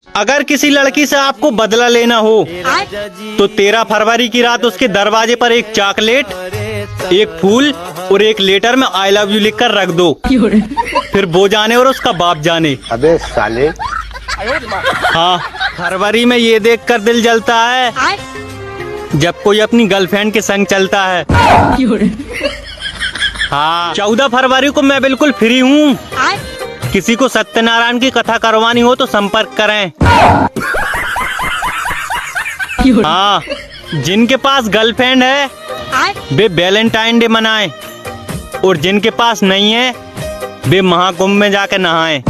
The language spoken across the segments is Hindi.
अगर किसी लड़की से आपको बदला लेना हो तो 13 फरवरी की रात उसके दरवाजे पर एक चॉकलेट, एक फूल और एक लेटर में आई लव यू लिखकर रख दो। फिर वो जाने और उसका बाप जाने। अबे साले। हाँ, फरवरी में ये देखकर दिल जलता है जब कोई अपनी गर्लफ्रेंड के संग चलता है। हाँ, 14 फरवरी को मैं बिल्कुल फ्री हूँ। किसी को सत्यनारायण की कथा करवानी हो तो संपर्क करें। हाँ, जिनके पास गर्लफ्रेंड है वे वैलेंटाइन डे मनाएं और जिनके पास नहीं है वे महाकुंभ में जाके नहाएं।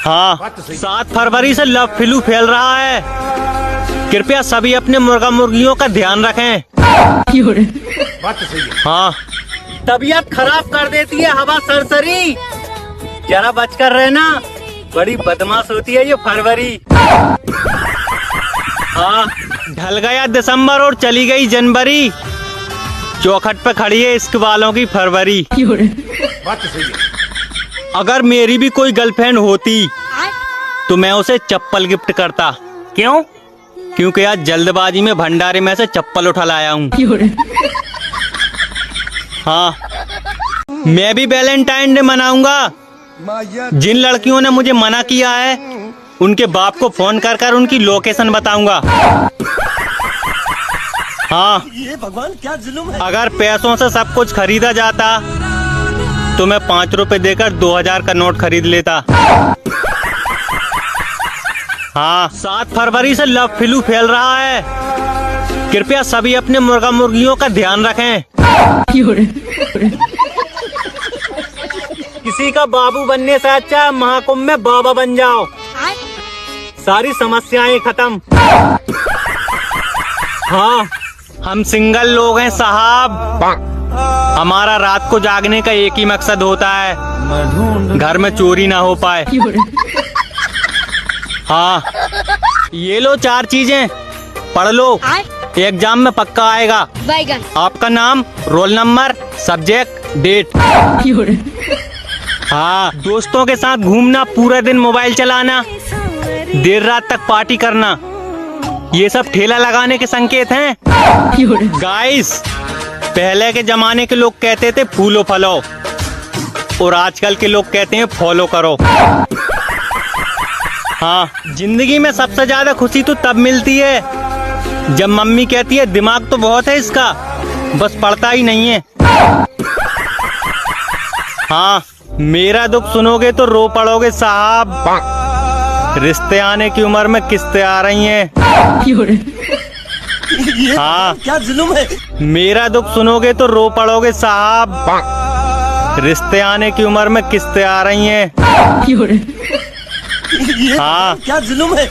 हाँ, 7 फरवरी से लव फ्लू फैल रहा है। कृपया सभी अपने मुर्गा मुर्गियों का ध्यान रखें। हाँ, तबीयत खराब कर देती है हवा सरसरी, जरा बचकर रहना, बड़ी बदमाश होती है ये फरवरी। हाँ, ढल गया दिसंबर और चली गई जनवरी, चौखट पे खड़ी है इश्क वालों की फरवरी। अगर मेरी भी कोई गर्लफ्रेंड होती तो मैं उसे चप्पल गिफ्ट करता। क्यों? क्योंकि आज जल्दबाजी में भंडारे में से चप्पल उठा लाया हूँ। हाँ, मैं भी वैलेंटाइन डे मनाऊंगा। जिन लड़कियों ने मुझे मना किया है उनके बाप को फोन कर कर उनकी लोकेशन बताऊंगा। हाँ, ये भगवान क्या जुल्म है। अगर पैसों से सब कुछ खरीदा जाता तो मैं 5 रुपए देकर 2000 का नोट खरीद लेता। हाँ, 7 फरवरी से लव फ्लू फैल रहा है। कृपया सभी अपने मुर्गा मुर्गियों का ध्यान रखें। किसी का बाबू बनने से अच्छा महाकुंभ में बाबा बन जाओ, सारी समस्याएं खत्म। हाँ, हम सिंगल लोग हैं साहब। हमारा रात को जागने का एक ही मकसद होता है, घर में चोरी ना हो पाए। हाँ, ये लो 4 चीजें, पढ़ लो, एग्जाम में पक्का आएगा। आपका नाम, रोल नंबर, सब्जेक्ट, डेट। हाँ, दोस्तों के साथ घूमना, पूरा दिन मोबाइल चलाना, देर रात तक पार्टी करना, ये सब ठेला लगाने के संकेत हैं। गाइस, पहले के जमाने के लोग कहते थे फूलो फलो और आजकल के लोग कहते हैं फॉलो करो। हाँ, जिंदगी में सबसे ज्यादा खुशी तो तब मिलती है जब मम्मी कहती है दिमाग तो बहुत है इसका, बस पढ़ता ही नहीं है। हाँ, मेरा दुख सुनोगे तो रो पड़ोगे साहब। रिश्ते आने की उम्र में किस्तें आ रही हैं। हाँ, क्या जुल्म है। मेरा दुख सुनोगे तो रो पड़ोगे साहब। रिश्ते आने की उम्र में किस्तें आ रही हैं। हाँ, क्या जुल्म है।